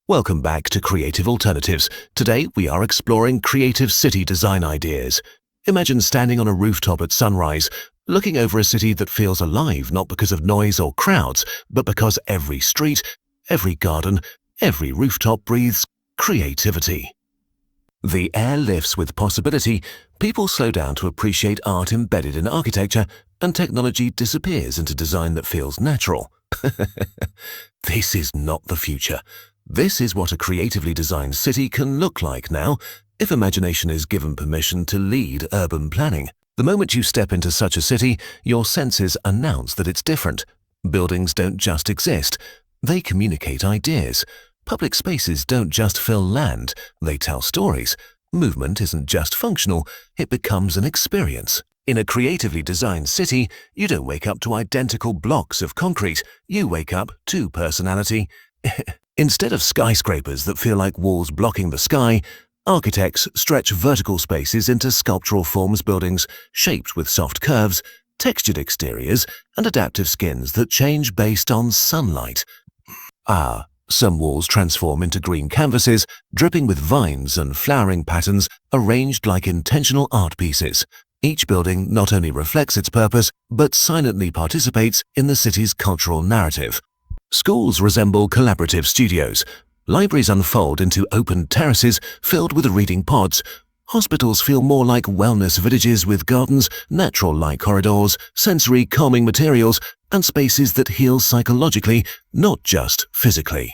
Welcome back to Creative Alternatives. Today we are exploring creative city design ideas. Imagine standing on a rooftop at sunrise, looking over a city that feels alive not because of noise or crowds, but because every street, every garden, every rooftop breathes creativity. The air lifts with possibility, people slow down to appreciate art embedded in architecture, and technology disappears into design that feels natural. This is not the future. This is what a creatively designed city can look like now, if imagination is given permission to lead urban planning. The moment you step into such a city, your senses announce that it's different. Buildings don't just exist, they communicate ideas. Public spaces don't just fill land, they tell stories. Movement isn't just functional, it becomes an experience. In a creatively designed city, you don't wake up to identical blocks of concrete, you wake up to personality. Instead of skyscrapers that feel like walls blocking the sky, architects stretch vertical spaces into sculptural forms buildings shaped with soft curves, textured exteriors, and adaptive skins that change based on sunlight. Some walls transform into green canvases, dripping with vines and flowering patterns arranged like intentional art pieces. Each building not only reflects its purpose, but silently participates in the city's cultural narrative. Schools resemble collaborative studios. Libraries unfold into open terraces filled with reading pods. Hospitals feel more like wellness villages with gardens, natural light corridors, sensory calming materials, and spaces that heal psychologically, not just physically.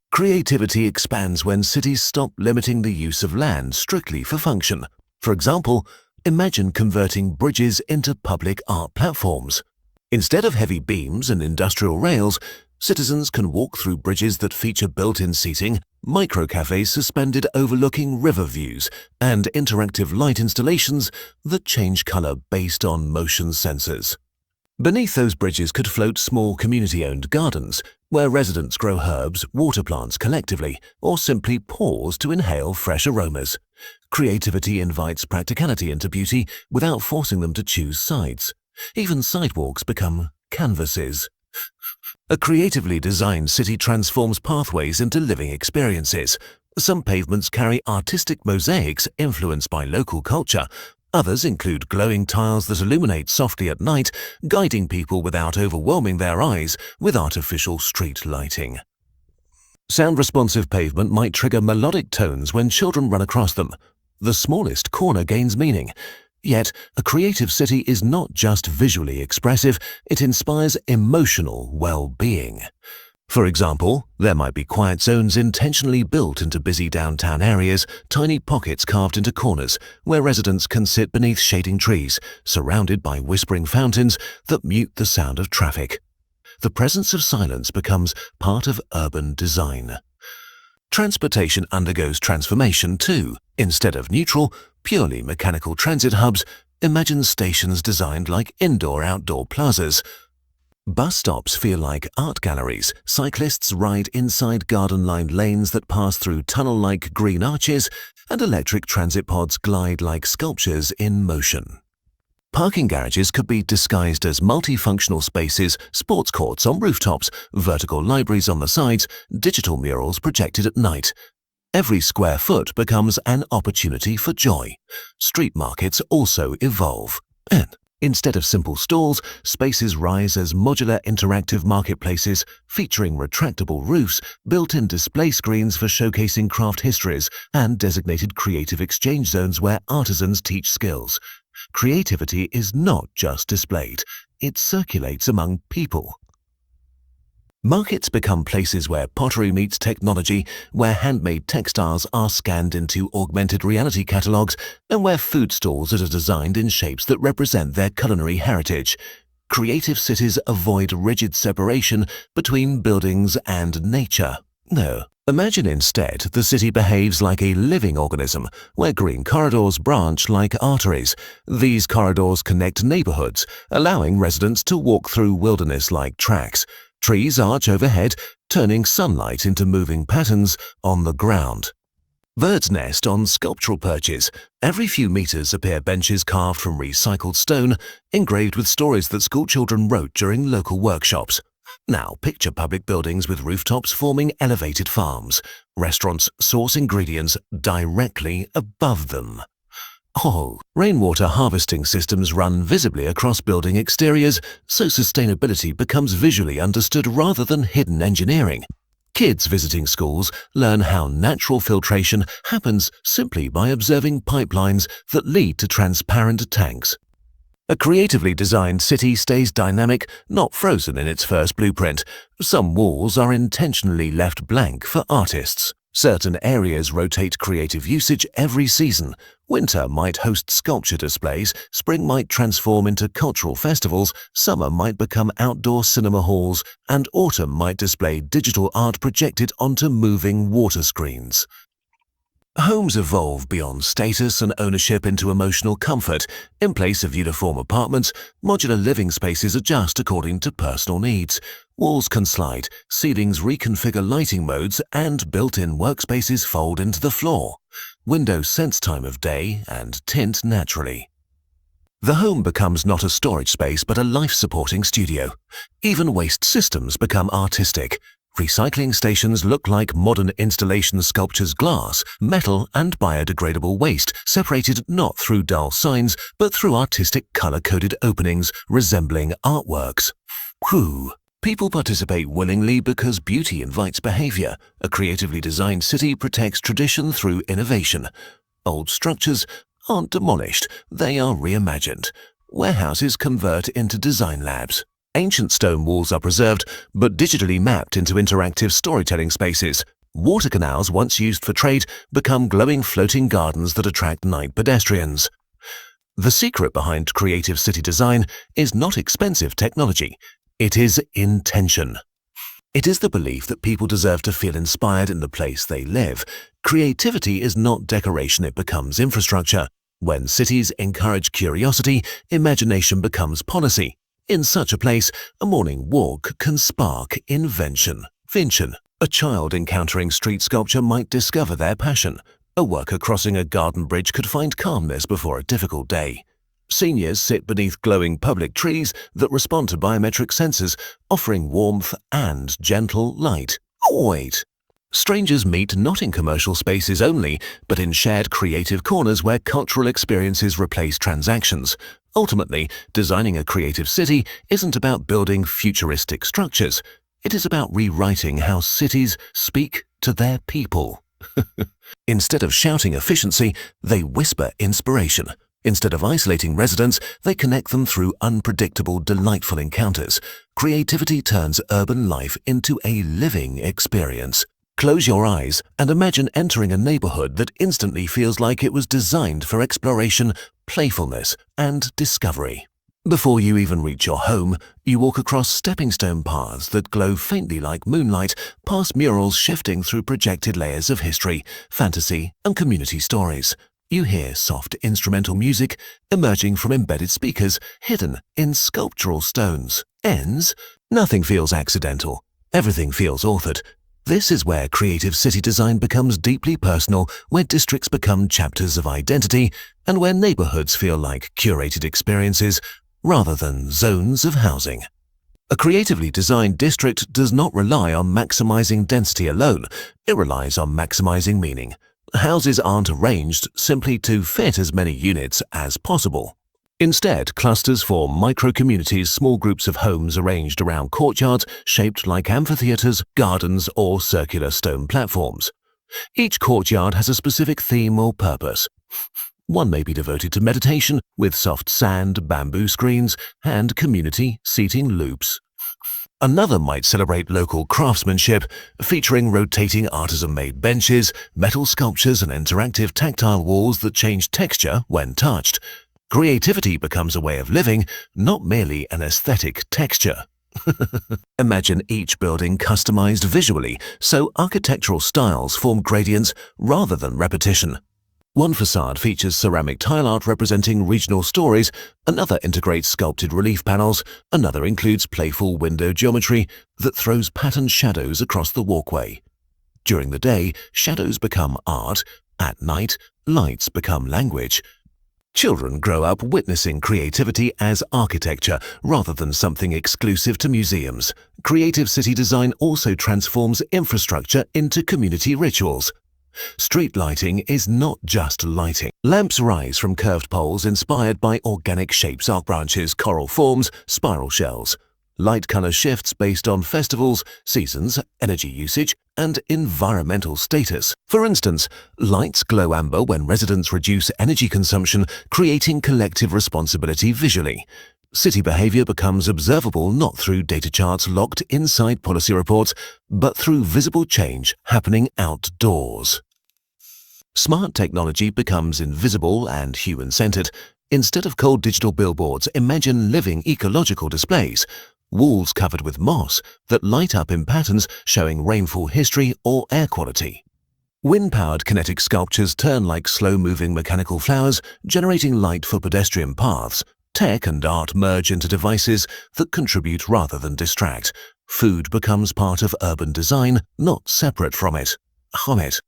Creativity expands when cities stop limiting the use of land strictly for function. For example, imagine converting bridges into public art platforms. Instead of heavy beams and industrial rails, citizens can walk through bridges that feature built-in seating, micro-cafes suspended overlooking river views, and interactive light installations that change color based on motion sensors. Beneath those bridges could float small community-owned gardens, where residents grow herbs, water plants collectively, or simply pause to inhale fresh aromas. Creativity invites practicality into beauty without forcing them to choose sides. Even sidewalks become canvases. A creatively designed city transforms pathways into living experiences. Some pavements carry artistic mosaics influenced by local culture. Others include glowing tiles that illuminate softly at night, guiding people without overwhelming their eyes with artificial street lighting. Sound-responsive pavement might trigger melodic tones when children run across them. The smallest corner gains meaning. Yet, a creative city is not just visually expressive, it inspires emotional well-being. For example, there might be quiet zones intentionally built into busy downtown areas, tiny pockets carved into corners, where residents can sit beneath shading trees, surrounded by whispering fountains that mute the sound of traffic. The presence of silence becomes part of urban design. Transportation undergoes transformation too. Instead of neutral, purely mechanical transit hubs, imagine stations designed like indoor-outdoor plazas. Bus stops feel like art galleries, cyclists ride inside garden-lined lanes that pass through tunnel-like green arches, and electric transit pods glide like sculptures in motion. Parking garages could be disguised as multifunctional spaces, sports courts on rooftops, vertical libraries on the sides, digital murals projected at night. Every square foot becomes an opportunity for joy. Street markets also evolve. And instead of simple stalls, spaces rise as modular interactive marketplaces featuring retractable roofs, built-in display screens for showcasing craft histories, and designated creative exchange zones where artisans teach skills. Creativity is not just displayed, it circulates among people. Markets become places where pottery meets technology, where handmade textiles are scanned into augmented reality catalogues, and where food stalls are designed in shapes that represent their culinary heritage. Creative cities avoid rigid separation between buildings and nature. No. Imagine instead the city behaves like a living organism, where green corridors branch like arteries. These corridors connect neighborhoods, allowing residents to walk through wilderness-like tracks. Trees arch overhead, turning sunlight into moving patterns on the ground. Birds nest on sculptural perches. Every few meters appear benches carved from recycled stone, engraved with stories that schoolchildren wrote during local workshops. Now picture public buildings with rooftops forming elevated farms, restaurants source ingredients directly above them. Oh, rainwater harvesting systems run visibly across building exteriors, so sustainability becomes visually understood rather than hidden engineering. Kids visiting schools learn how natural filtration happens simply by observing pipelines that lead to transparent tanks. A creatively designed city stays dynamic, not frozen in its first blueprint. Some walls are intentionally left blank for artists. Certain areas rotate creative usage every season. Winter might host sculpture displays, spring might transform into cultural festivals, summer might become outdoor cinema halls, and autumn might display digital art projected onto moving water screens. Homes evolve beyond status and ownership into emotional comfort. In place of uniform apartments, modular living spaces adjust according to personal needs. Walls can slide, ceilings reconfigure lighting modes, and built-in workspaces fold into the floor. Windows sense time of day and tint naturally. The home becomes not a storage space but a life-supporting studio. Even waste systems become artistic. Recycling stations look like modern installation sculptures: glass, metal, and biodegradable waste, separated not through dull signs but through artistic color-coded openings resembling artworks. Whew! People participate willingly because beauty invites behavior. A creatively designed city protects tradition through innovation. Old structures aren't demolished, they are reimagined. Warehouses convert into design labs. Ancient stone walls are preserved, but digitally mapped into interactive storytelling spaces. Water canals, once used for trade, become glowing floating gardens that attract night pedestrians. The secret behind creative city design is not expensive technology. It is intention. It is the belief that people deserve to feel inspired in the place they live. Creativity is not decoration, it becomes infrastructure. When cities encourage curiosity, imagination becomes policy. In such a place, a morning walk can spark invention. A child encountering street sculpture might discover their passion. A worker crossing a garden bridge could find calmness before a difficult day. Seniors sit beneath glowing public trees that respond to biometric sensors, offering warmth and gentle light. Wait! Strangers meet not in commercial spaces only, but in shared creative corners where cultural experiences replace transactions. Ultimately, designing a creative city isn't about building futuristic structures. It is about rewriting how cities speak to their people. Instead of shouting efficiency, they whisper inspiration. Instead of isolating residents, they connect them through unpredictable, delightful encounters. Creativity turns urban life into a living experience. Close your eyes and imagine entering a neighborhood that instantly feels like it was designed for exploration, playfulness, and discovery. Before you even reach your home, you walk across stepping stone paths that glow faintly like moonlight, past murals shifting through projected layers of history, fantasy, and community stories. You hear soft instrumental music emerging from embedded speakers hidden in sculptural stones. Ends? Nothing feels accidental. Everything feels authored. This is where creative city design becomes deeply personal, where districts become chapters of identity, and where neighborhoods feel like curated experiences rather than zones of housing. A creatively designed district does not rely on maximizing density alone. It relies on maximizing meaning. Houses aren't arranged simply to fit as many units as possible. Instead, clusters form micro-communities, small groups of homes arranged around courtyards shaped like amphitheaters, gardens, or circular stone platforms. Each courtyard has a specific theme or purpose. One may be devoted to meditation, with soft sand, bamboo screens, and community seating loops. Another might celebrate local craftsmanship, featuring rotating artisan-made benches, metal sculptures, and interactive tactile walls that change texture when touched. Creativity becomes a way of living, not merely an aesthetic texture. Imagine each building customized visually, so architectural styles form gradients rather than repetition. One facade features ceramic tile art representing regional stories, another integrates sculpted relief panels, another includes playful window geometry that throws patterned shadows across the walkway. During the day, shadows become art. At night, lights become language. Children grow up witnessing creativity as architecture rather than something exclusive to museums. Creative city design also transforms infrastructure into community rituals. Street lighting is not just lighting. Lamps rise from curved poles inspired by organic shapes, arc branches, coral forms, spiral shells. Light color shifts based on festivals, seasons, energy usage, and environmental status. For instance, lights glow amber when residents reduce energy consumption, creating collective responsibility visually. City behavior becomes observable not through data charts locked inside policy reports, but through visible change happening outdoors. Smart technology becomes invisible and human-centered. Instead of cold digital billboards, imagine living ecological displays. Walls covered with moss that light up in patterns showing rainfall history or air quality. Wind-powered kinetic sculptures turn like slow-moving mechanical flowers, generating light for pedestrian paths. Tech and art merge into devices that contribute rather than distract. Food becomes part of urban design, not separate from it.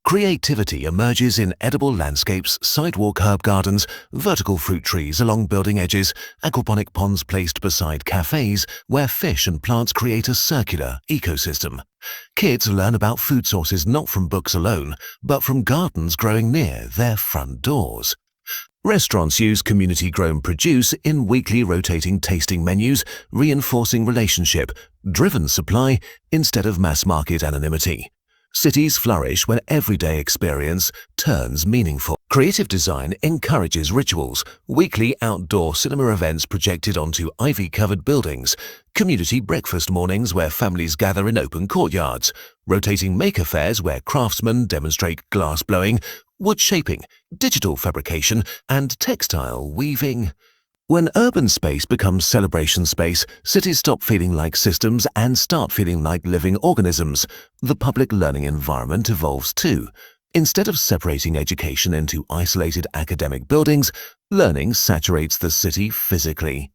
Creativity emerges in edible landscapes, sidewalk herb gardens, vertical fruit trees along building edges, aquaponic ponds placed beside cafes where fish and plants create a circular ecosystem. Kids learn about food sources not from books alone, but from gardens growing near their front doors. Restaurants use community-grown produce in weekly rotating tasting menus, reinforcing relationship-driven supply instead of mass-market anonymity. Cities flourish when everyday experience turns meaningful. Creative design encourages rituals, weekly outdoor cinema events projected onto ivy-covered buildings, community breakfast mornings where families gather in open courtyards, rotating maker fairs where craftsmen demonstrate glass blowing, wood shaping, digital fabrication, and textile weaving. When urban space becomes celebration space, cities stop feeling like systems and start feeling like living organisms. The public learning environment evolves too. Instead of separating education into isolated academic buildings, learning saturates the city physically.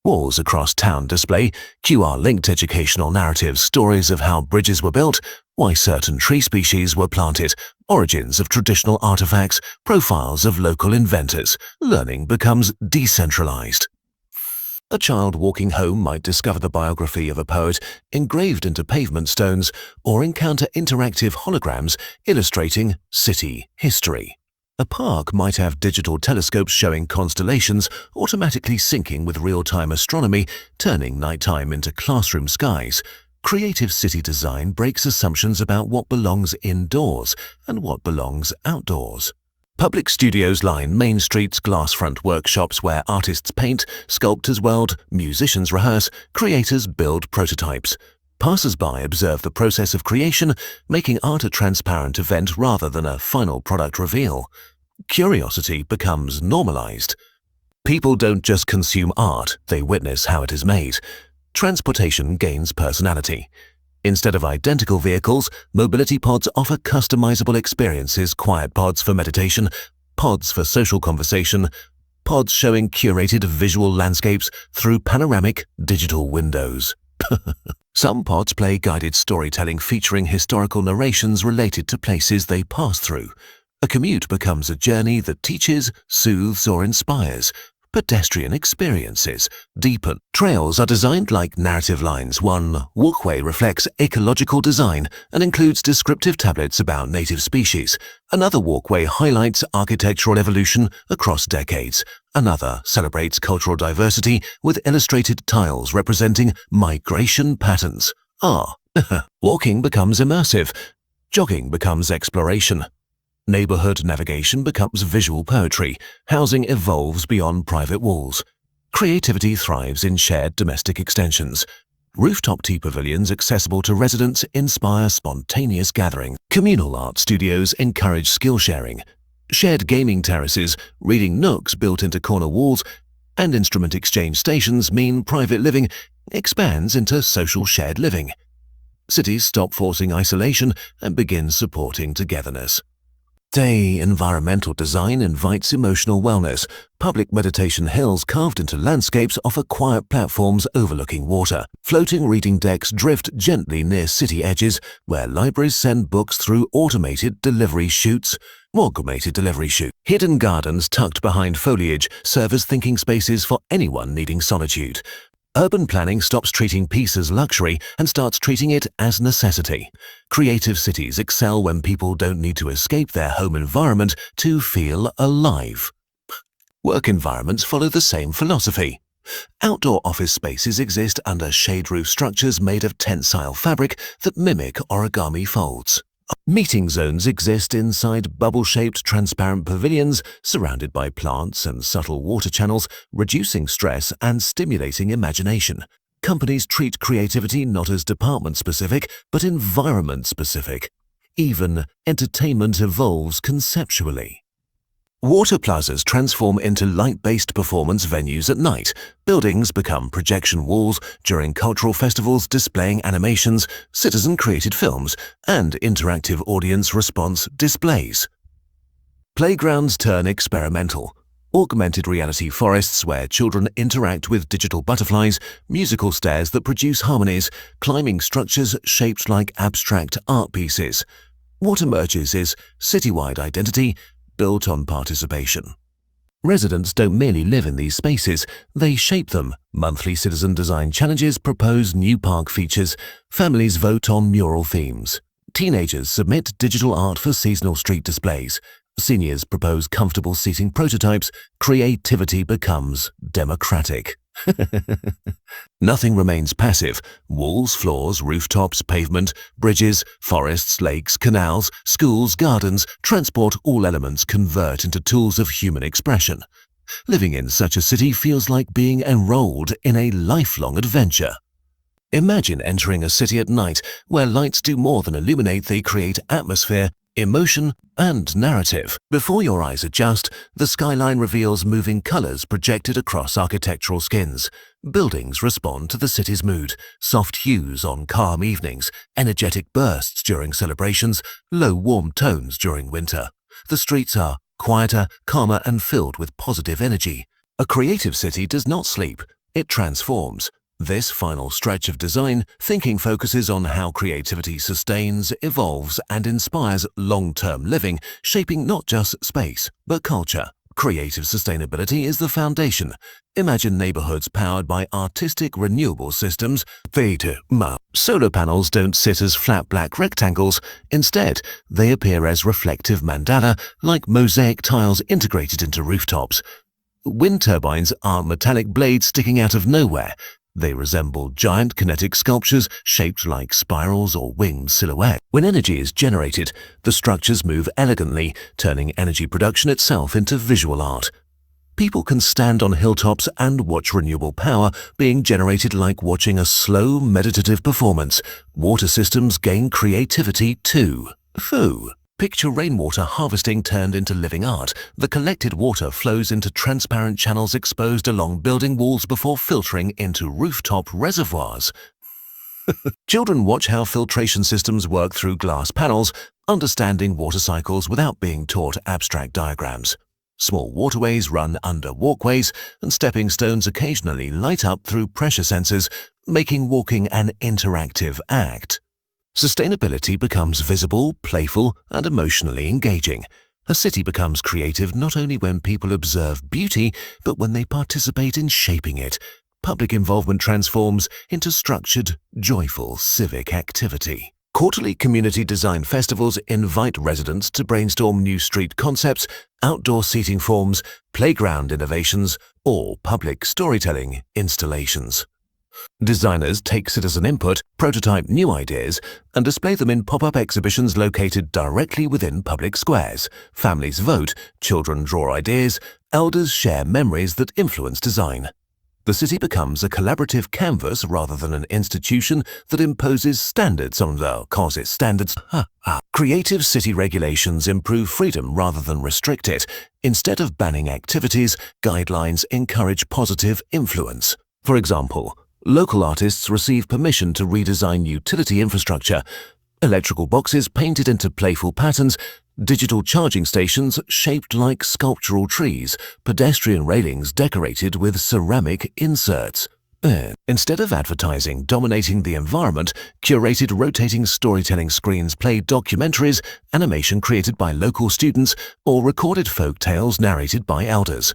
Walls across town display QR-linked educational narratives, stories of how bridges were built, why certain tree species were planted, origins of traditional artifacts, profiles of local inventors. Learning becomes decentralized. A child walking home might discover the biography of a poet engraved into pavement stones or encounter interactive holograms illustrating city history. A park might have digital telescopes showing constellations automatically syncing with real-time astronomy, turning nighttime into classroom skies. Creative city design breaks assumptions about what belongs indoors and what belongs outdoors. Public studios line main streets, glass-front workshops where artists paint, sculptors weld, musicians rehearse, creators build prototypes. Passers-by observe the process of creation, making art a transparent event rather than a final product reveal. Curiosity becomes normalized. People don't just consume art, they witness how it is made. Transportation gains personality. Instead of identical vehicles, mobility pods offer customizable experiences, quiet pods for meditation, pods for social conversation, pods showing curated visual landscapes through panoramic digital windows. Some pods play guided storytelling featuring historical narrations related to places they pass through. A commute becomes a journey that teaches, soothes, or inspires. Pedestrian experiences deepen. Trails are designed like narrative lines. One walkway reflects ecological design and includes descriptive tablets about native species. Another walkway highlights architectural evolution across decades. Another celebrates cultural diversity with illustrated tiles representing migration patterns. Walking becomes immersive. Jogging becomes exploration. Neighborhood navigation becomes visual poetry. Housing evolves beyond private walls. Creativity thrives in shared domestic extensions. Rooftop tea pavilions accessible to residents inspire spontaneous gathering. Communal art studios encourage skill sharing. Shared gaming terraces, reading nooks built into corner walls, and instrument exchange stations mean private living expands into social shared living. Cities stop forcing isolation and begin supporting togetherness. Environmental design invites emotional wellness. Public meditation hills carved into landscapes offer quiet platforms overlooking water. Floating reading decks drift gently near city edges, where libraries send books through automated delivery chutes. Automated delivery chute. Hidden gardens tucked behind foliage serve as thinking spaces for anyone needing solitude. Urban planning stops treating peace as luxury and starts treating it as necessity. Creative cities excel when people don't need to escape their home environment to feel alive. Work environments follow the same philosophy. Outdoor office spaces exist under shade roof structures made of tensile fabric that mimic origami folds. Meeting zones exist inside bubble-shaped transparent pavilions surrounded by plants and subtle water channels, reducing stress and stimulating imagination. Companies treat creativity not as department-specific, but environment-specific. Even entertainment evolves conceptually. Water plazas transform into light-based performance venues at night. Buildings become projection walls during cultural festivals displaying animations, citizen-created films, and interactive audience response displays. Playgrounds turn experimental. Augmented reality forests where children interact with digital butterflies, musical stairs that produce harmonies, climbing structures shaped like abstract art pieces. What emerges is citywide identity, built on participation. Residents don't merely live in these spaces, they shape them. Monthly citizen design challenges propose new park features. Families vote on mural themes. Teenagers submit digital art for seasonal street displays. Seniors propose comfortable seating prototypes. Creativity becomes democratic. Nothing remains passive. Walls, floors, rooftops, pavement, bridges, forests, lakes, canals, schools, gardens, transport, all elements convert into tools of human expression. Living in such a city feels like being enrolled in a lifelong adventure. Imagine entering a city at night where lights do more than illuminate, they create atmosphere, emotion, and narrative. Before your eyes adjust, the skyline reveals moving colors projected across architectural skins. Buildings respond to the city's mood, soft hues on calm evenings, energetic bursts during celebrations, low warm tones during winter. The streets are quieter, calmer, and filled with positive energy. A creative city does not sleep, it transforms. This final stretch of design thinking focuses on how creativity sustains, evolves, and inspires long-term living, shaping not just space, but culture. Creative sustainability is the foundation. Imagine neighborhoods powered by artistic renewable systems. Solar panels don't sit as flat black rectangles. Instead, they appear as reflective mandala, like mosaic tiles integrated into rooftops. Wind turbines aren't metallic blades sticking out of nowhere. They resemble giant kinetic sculptures shaped like spirals or winged silhouettes. When energy is generated, the structures move elegantly, turning energy production itself into visual art. People can stand on hilltops and watch renewable power being generated like watching a slow, meditative performance. Water systems gain creativity too. Picture rainwater harvesting turned into living art. The collected water flows into transparent channels exposed along building walls before filtering into rooftop reservoirs. Children watch how filtration systems work through glass panels, understanding water cycles without being taught abstract diagrams. Small waterways run under walkways, and stepping stones occasionally light up through pressure sensors, making walking an interactive act. Sustainability becomes visible, playful, and emotionally engaging. A city becomes creative not only when people observe beauty, but when they participate in shaping it. Public involvement transforms into structured, joyful civic activity. Quarterly community design festivals invite residents to brainstorm new street concepts, outdoor seating forms, playground innovations, or public storytelling installations. Designers take citizen input, prototype new ideas, and display them in pop-up exhibitions located directly within public squares. Families vote, children draw ideas, elders share memories that influence design. The city becomes a collaborative canvas rather than an institution that imposes standards on causes standards. Creative city regulations improve freedom rather than restrict it. Instead of banning activities, guidelines encourage positive influence. For example, local artists receive permission to redesign utility infrastructure, electrical boxes painted into playful patterns, digital charging stations shaped like sculptural trees, pedestrian railings decorated with ceramic inserts. Instead of advertising dominating the environment, curated rotating storytelling screens play documentaries, animation created by local students, or recorded folk tales narrated by elders.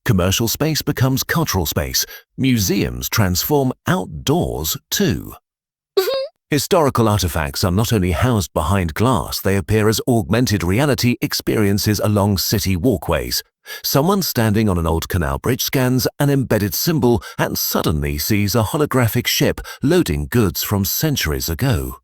Commercial space becomes cultural space. Museums transform outdoors too. Historical artifacts are not only housed behind glass, they appear as augmented reality experiences along city walkways. Someone standing on an old canal bridge scans an embedded symbol and suddenly sees a holographic ship loading goods from centuries ago.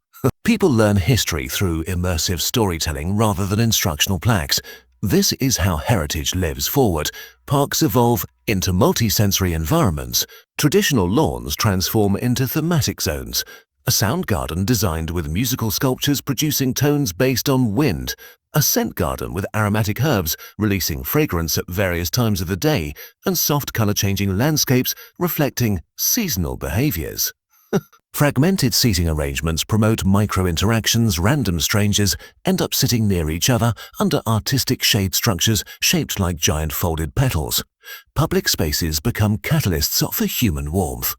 People learn history through immersive storytelling rather than instructional plaques. This is how heritage lives forward. Parks evolve into multi-sensory environments. Traditional lawns transform into thematic zones. A sound garden designed with musical sculptures producing tones based on wind. A scent garden with aromatic herbs releasing fragrance at various times of the day, and soft color-changing landscapes reflecting seasonal behaviors. Fragmented seating arrangements promote micro-interactions. Random strangers end up sitting near each other under artistic shade structures shaped like giant folded petals. Public spaces become catalysts for human warmth.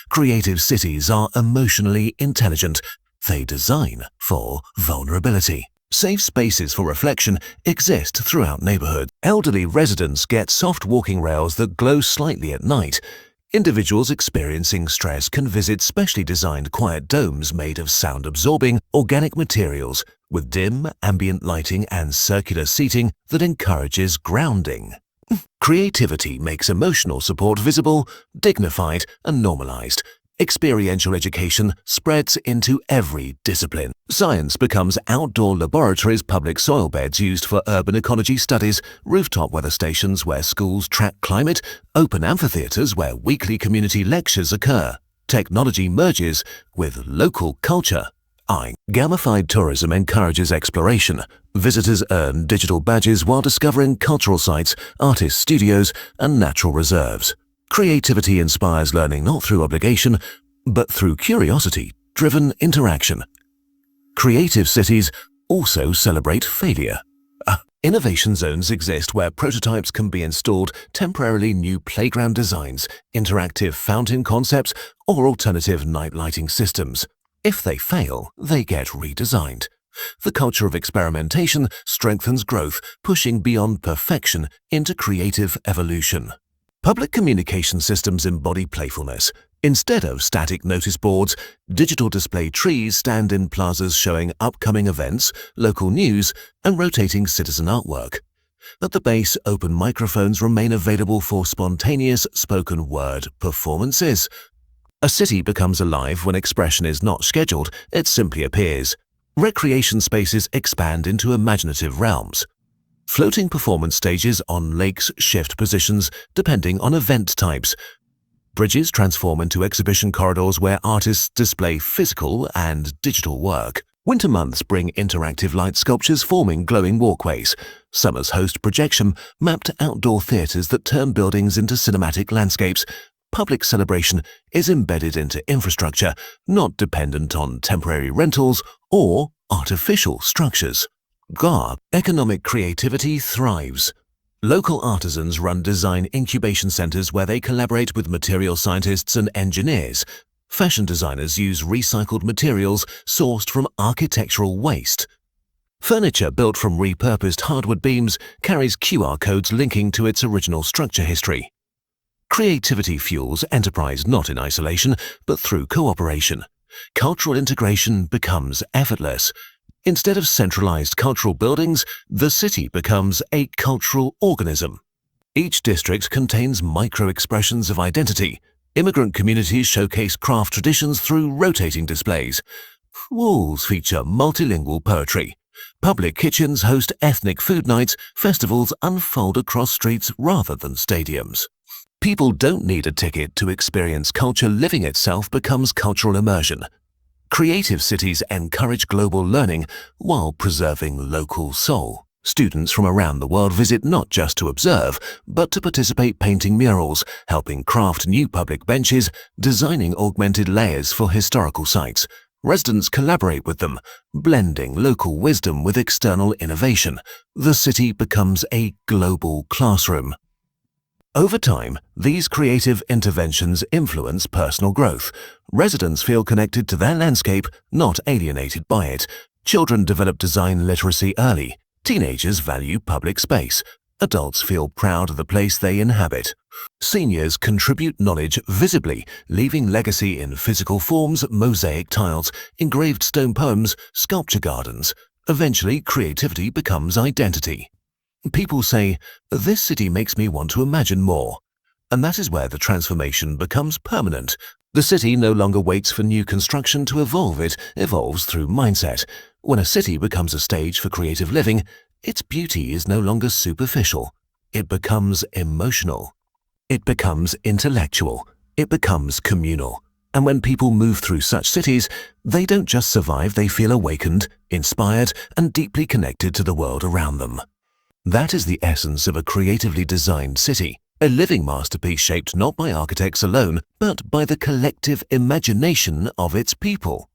Creative cities are emotionally intelligent. They design for vulnerability. Safe spaces for reflection exist throughout neighborhoods. Elderly residents get soft walking rails that glow slightly at night. Individuals experiencing stress can visit specially designed quiet domes made of sound-absorbing organic materials with dim, ambient lighting and circular seating that encourages grounding. Creativity makes emotional support visible, dignified, and normalized. Experiential education spreads into every discipline. Science becomes outdoor laboratories, public soil beds used for urban ecology studies, rooftop weather stations where schools track climate, open amphitheaters where weekly community lectures occur. Technology merges with local culture. Gamified tourism encourages exploration. Visitors earn digital badges while discovering cultural sites, artist studios, and natural reserves. Creativity inspires learning not through obligation, but through curiosity-driven interaction. Creative cities also celebrate failure. Innovation zones exist where prototypes can be installed, temporarily new playground designs, interactive fountain concepts, or alternative night lighting systems. If they fail, they get redesigned. The culture of experimentation strengthens growth, pushing beyond perfection into creative evolution. Public communication systems embody playfulness. Instead of static notice boards, digital display trees stand in plazas showing upcoming events, local news, and rotating citizen artwork. At the base, open microphones remain available for spontaneous spoken word performances. A city becomes alive when expression is not scheduled, it simply appears. Recreation spaces expand into imaginative realms. Floating performance stages on lakes shift positions depending on event types. Bridges transform into exhibition corridors where artists display physical and digital work. Winter months bring interactive light sculptures forming glowing walkways. Summers host projection-mapped outdoor theaters that turn buildings into cinematic landscapes. Public celebration is embedded into infrastructure, not dependent on temporary rentals or artificial structures. Economic creativity thrives. Local artisans run design incubation centers where they collaborate with material scientists and engineers. Fashion designers use recycled materials sourced from architectural waste. Furniture built from repurposed hardwood beams carries QR codes linking to its original structure history. Creativity fuels enterprise not in isolation, but through cooperation. Cultural integration becomes effortless. Instead of centralized cultural buildings, the city becomes a cultural organism. Each district contains micro-expressions of identity. Immigrant communities showcase craft traditions through rotating displays. Walls feature multilingual poetry. Public kitchens host ethnic food nights. Festivals unfold across streets rather than stadiums. People don't need a ticket to experience culture. Living itself becomes cultural immersion. Creative cities encourage global learning while preserving local soul. Students from around the world visit not just to observe, but to participate painting murals, helping craft new public benches, designing augmented layers for historical sites. Residents collaborate with them, blending local wisdom with external innovation. The city becomes a global classroom. Over time, these creative interventions influence personal growth. Residents feel connected to their landscape, not alienated by it. Children develop design literacy early. Teenagers value public space. Adults feel proud of the place they inhabit. Seniors contribute knowledge visibly, leaving legacy in physical forms, mosaic tiles, engraved stone poems, sculpture gardens. Eventually, creativity becomes identity. People say, "This city makes me want to imagine more." And that is where the transformation becomes permanent. The city no longer waits for new construction to evolve, it evolves through mindset. When a city becomes a stage for creative living, its beauty is no longer superficial. It becomes emotional. It becomes intellectual. It becomes communal. And when people move through such cities, they don't just survive, they feel awakened, inspired, and deeply connected to the world around them. That is the essence of a creatively designed city, a living masterpiece shaped not by architects alone, but by the collective imagination of its people.